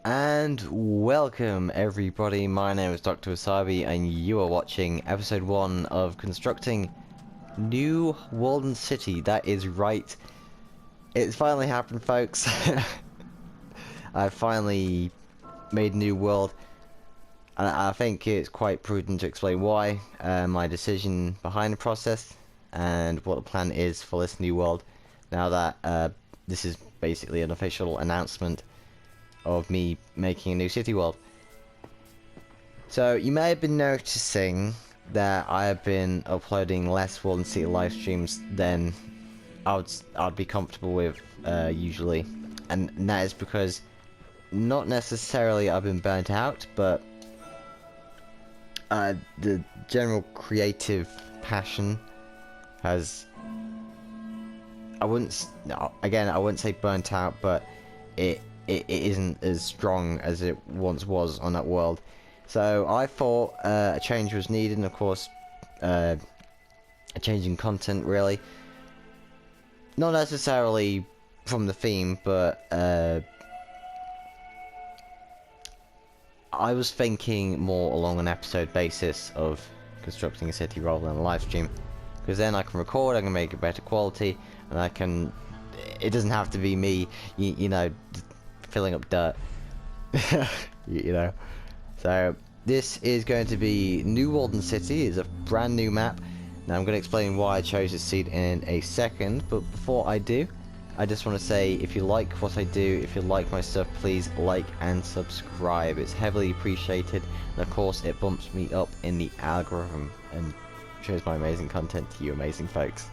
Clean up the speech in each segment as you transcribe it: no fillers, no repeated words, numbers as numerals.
And welcome everybody, my name is Dr. Wasabi and you are watching episode 1 of constructing New Walden City. That is right, it's finally happened folks. I finally made a new world and I think it's quite prudent to explain why, my decision behind the process and what the plan is for this new world, now that this is basically an official announcement of me making a new city world. So you may have been noticing that I have been uploading less Walden City live streams than I'd be comfortable with usually, and that is because not necessarily I've been burnt out, but the general creative passion has, I wouldn't say burnt out, but it isn't as strong as it once was on that world. So I thought a change was needed, and of course a change in content, really. Not necessarily from the theme, but I was thinking more along an episode basis of constructing a city rather than a live stream, because then I can record, I can make it better quality, and I can, it doesn't have to be me, you know, filling up dirt. you know. So this is going to be New Walden City. It's a brand new map. Now I'm going to explain why I chose this seed in a second, but before I do, I just want to say, if you like what I do, if you like my stuff, please like and subscribe. It's heavily appreciated, and of course it bumps me up in the algorithm and shows my amazing content to you amazing folks.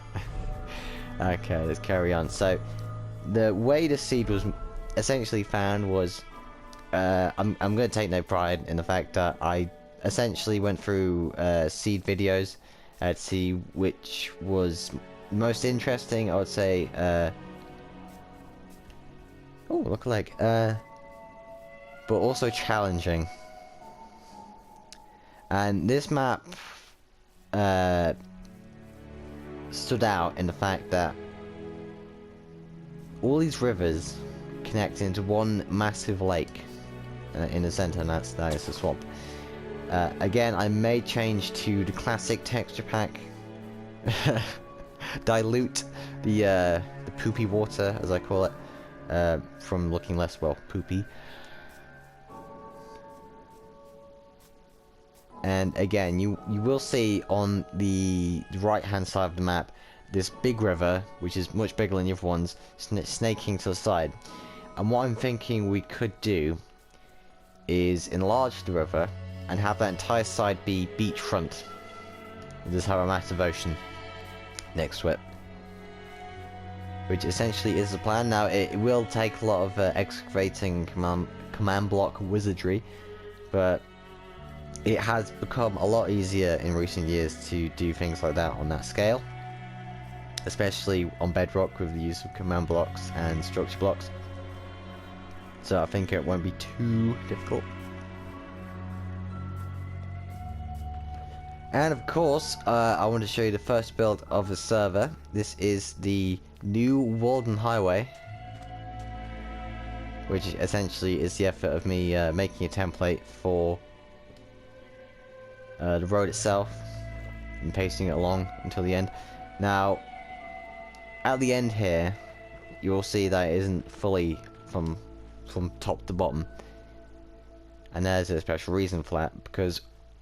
Okay, let's carry on. So the way the seed was essentially found was, I'm going to take no pride in the fact that I essentially went through seed videos to see which was most interesting. I would say, oh, look alike, but also challenging. And this map stood out in the fact that all these rivers connect into one massive lake in the center, and that is the swamp. Again, I made change to the classic texture pack, dilute the poopy water, as I call it, from looking less, well, poopy. And again, you will see on the right hand side of the map this big river, which is much bigger than the other ones, snaking to the side. And what I'm thinking we could do is enlarge the river and have that entire side be beachfront. And just have a massive ocean next to it, which essentially is the plan. Now it will take a lot of excavating, command block wizardry, but it has become a lot easier in recent years to do things like that on that scale, especially on Bedrock with the use of command blocks and structure blocks. So I think it won't be too difficult. And of course, I want to show you the first build of the server. This is the New Walden Highway, which essentially is the effort of me making a template for the road itself and pasting it along until the end. Now, at the end here, you'll see that it isn't fully from top to bottom, and there's a special reason for that, because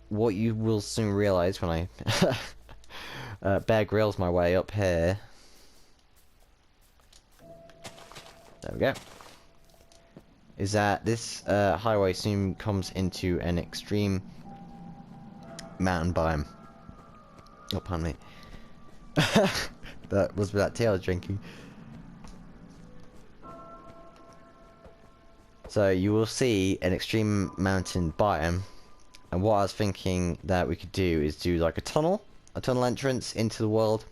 what you will soon realize when I Bear Grylls my way up here, there we go, is that this highway soon comes into an extreme mountain biome. Oh, pardon me. That was that tea I was drinking. So you will see an extreme mountain biome, and what I was thinking that we could do is do like a tunnel entrance into the world,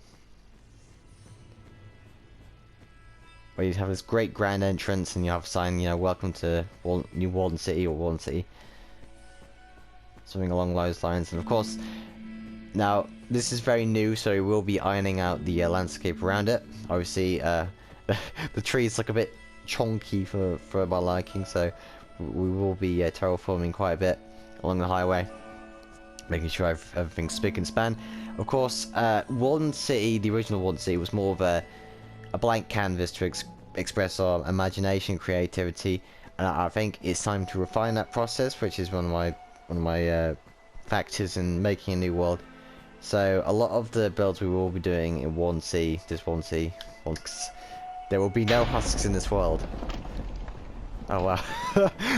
where you'd have this great grand entrance and you have a sign, you know, welcome to New Walden City, or Walden City, something along those lines. And of course, now this is very new, so we will be ironing out the landscape around it. Obviously, the trees look a bit chonky for my liking, so we will be terraforming quite a bit along the highway, making sure everything's spick and span. Of course, Warden City, the original Warden City, was more of a blank canvas to express our imagination, creativity, and I think it's time to refine that process, which is one of my factors in making a new world. So a lot of the builds we will be doing in Warden City, there will be no husks in this world. Oh wow,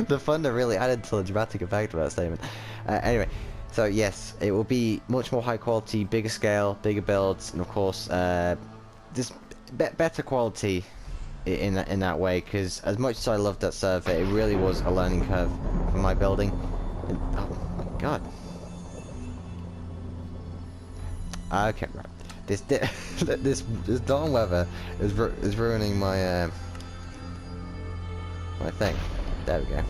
the thunder really added to the dramatic effect of that statement. Anyway, so yes, it will be much more high quality, bigger scale, bigger builds, and of course, just better quality in that way. Because as much as I loved that server, it really was a learning curve for my building. And, oh my god. Okay, right. This darn weather is ruining my my thing. There we go.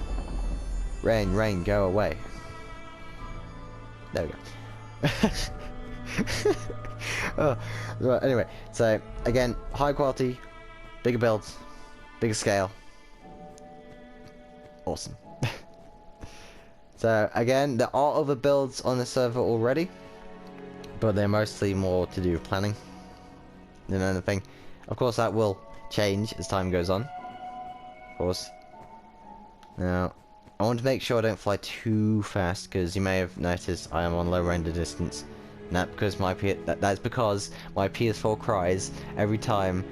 Rain, go away. There we go. Oh, right, anyway, so again, high quality, bigger builds, bigger scale. Awesome. So again, there are other builds on the server already, but they're mostly more to do with planning than anything. Of course, that will change as time goes on. Of course. Now, I want to make sure I don't fly too fast, because you may have noticed I am on low render distance. And that's because my PS4 cries every time,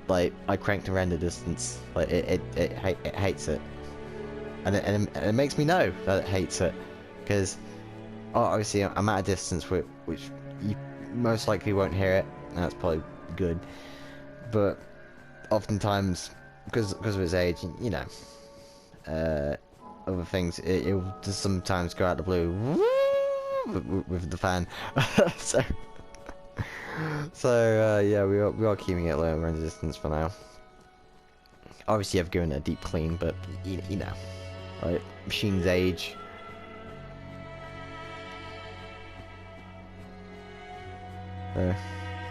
like, I crank the render distance. Like, it hates it. And it makes me know that it hates it. Because, obviously, I'm at a distance which you most likely won't hear it. And that's probably good. But, oftentimes, because of its age, you know, other things, it will just sometimes go out the blue with the fan. so yeah, we are keeping it low render distance for now. Obviously, I've given it a deep clean, but you know, like, machine's age.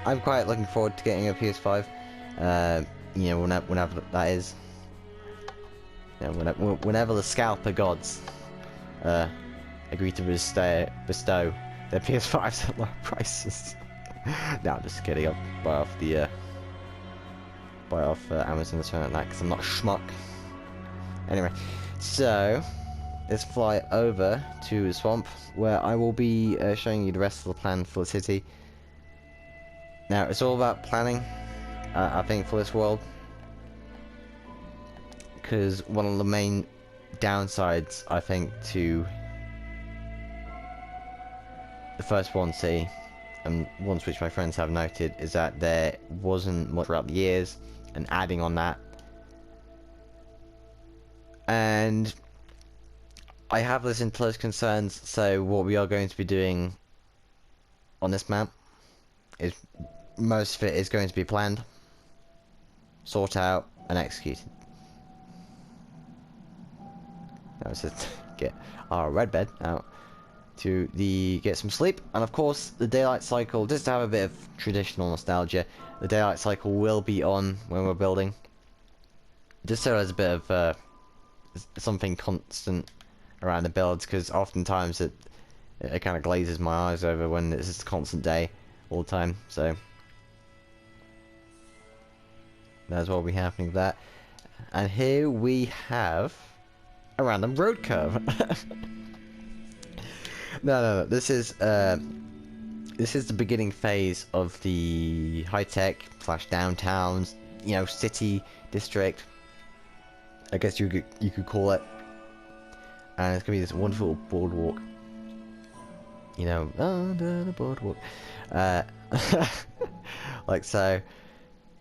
I'm quite looking forward to getting a PS5. You know, whenever that is. You know, whenever the scalper gods agree to bestow their PS5s at low prices. No, I'm just kidding. I'll buy off Amazon or something like that, because I'm not a schmuck. Anyway, so let's fly over to the swamp, where I will be showing you the rest of the plan for the city. Now, it's all about planning, I think, for this world. Because one of the main downsides, I think, to the first one city, and ones which my friends have noted, is that there wasn't much throughout the years, and adding on that. And I have listened to those concerns, so what we are going to be doing on this map is most of it is going to be planned, sought out, and executed. Now let's just get our red bed out to get some sleep, and of course the daylight cycle, just to have a bit of traditional nostalgia, the daylight cycle will be on when we're building, just so there's a bit of something constant around the builds, because oftentimes it kind of glazes my eyes over when it's just a constant day all the time. So that's what will be happening with that. And here we have a random road curve. No. This is the beginning phase of the high-tech / downtowns, you know, city district, I guess you could call it. And it's gonna be this wonderful boardwalk. You know, under the boardwalk. Like so.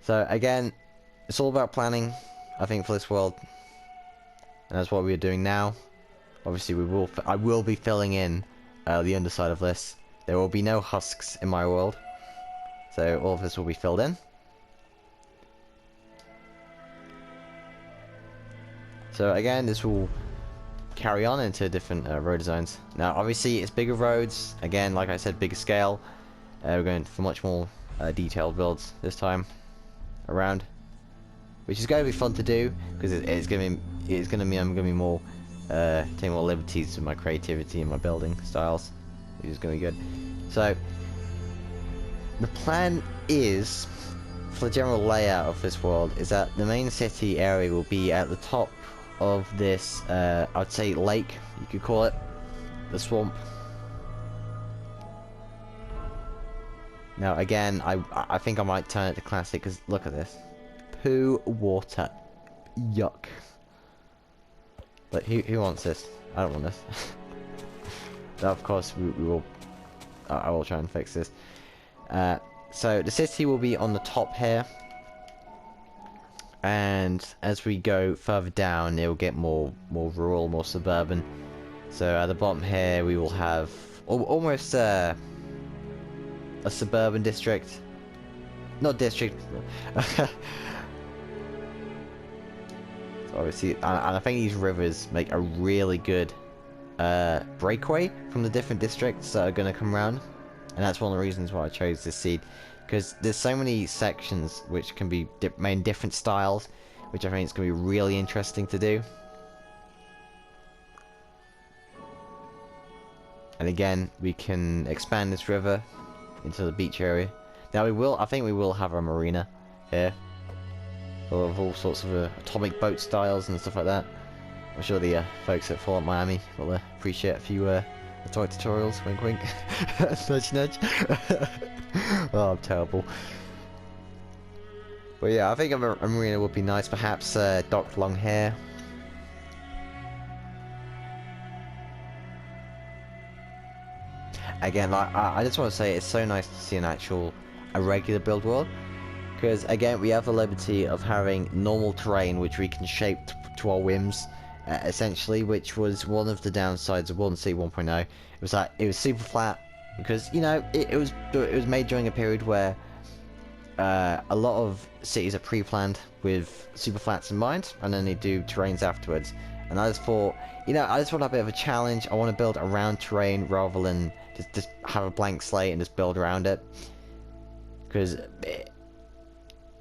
So again, it's all about planning, I think, for this world. And that's what we are doing now. Obviously, I will be filling in the underside of this. There will be no husks in my world, so all of this will be filled in. So again, this will carry on into different road designs. Now, obviously, it's bigger roads. Again, like I said, bigger scale. We're going for much more detailed builds this time around, which is going to be fun to do, because it's going to mean I'm going to be more take more liberties with my creativity and my building styles, which is going to be good. So the plan is, for the general layout of this world, is that the main city area will be at the top of this, I'd say lake, you could call it, the swamp. Now again, I think I might turn it to classic, because look at this. Poo water. Yuck. But who wants this? I don't want this. But of course we will, I will try and fix this. So the city will be on the top here, and as we go further down it will get more rural, more suburban. So at the bottom here we will have almost a suburban district. Not district. So obviously, and I think these rivers make a really good breakaway from the different districts that are going to come around. And that's one of the reasons why I chose this seed, because there's so many sections which can be made in different styles, which I think is going to be really interesting to do. And again, we can expand this river into the beach area. Now I think we will have a marina here, full of all sorts of atomic boat styles and stuff like that. I'm sure the folks at Fallout Miami will appreciate a few atomic tutorials, wink wink, nudge nudge. Oh, I'm terrible. But yeah, I think a marina would be nice, perhaps docked along here. Again, like, I just want to say it's so nice to see a regular build world, because again we have the liberty of having normal terrain which we can shape to our whims, essentially, which was one of the downsides of 1.C 1.0. It was that it was super flat, because you know it was made during a period where a lot of cities are pre-planned with super flats in mind, and then they do terrains afterwards. And I just thought, you know, I just want a bit of a challenge. I want to build around terrain rather than just have a blank slate and just build around it, because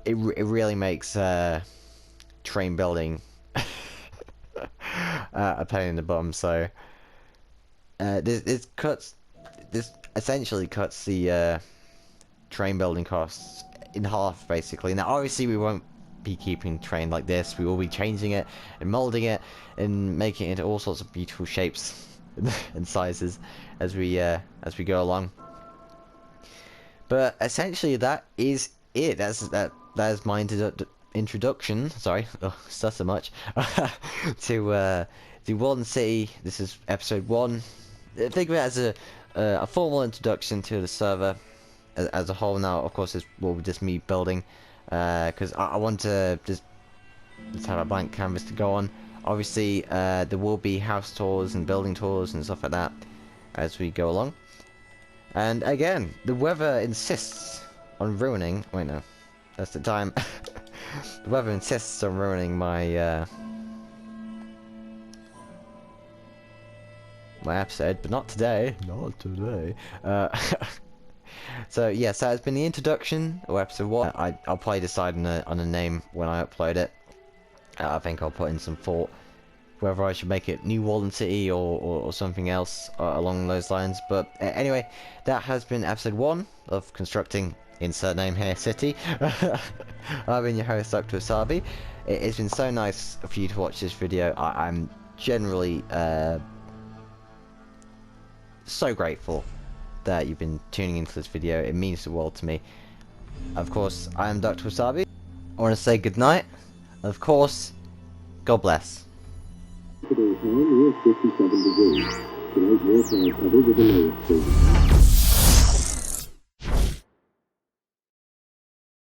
it really makes terrain building a pain in the bum. So this essentially cuts the terrain building costs in half, basically. Now obviously we won't be keeping terrain like this. We will be changing it and molding it and making it into all sorts of beautiful shapes and sizes as we go along. But essentially that is it. That is my introduction. Sorry, stutter much. To the Walden City. This is episode 1. Think of it as a formal introduction to the server as a whole. Now, of course, this will be just me building, because I want to just have a blank canvas to go on. Obviously, there will be house tours and building tours and stuff like that as we go along. And again, the weather insists on ruining. Wait, no, that's the time. The weather insists on ruining my my episode, but not today. Not today. So yes, that has been the introduction of episode 1. I'll probably decide on a name when I upload it. I think I'll put in some thought whether I should make it New Walden City or something else along those lines. But anyway, that has been episode 1 of constructing, insert name here, city. I've been your host, Dr. Wasabi. It's been so nice for you to watch this video. I'm generally so grateful that you've been tuning into this video. It means the world to me. Of course, I am Dr. Wasabi. I want to say goodnight. Of course, God bless. Today's time is 57 degrees. Tonight, your cloud cover with a low of 30.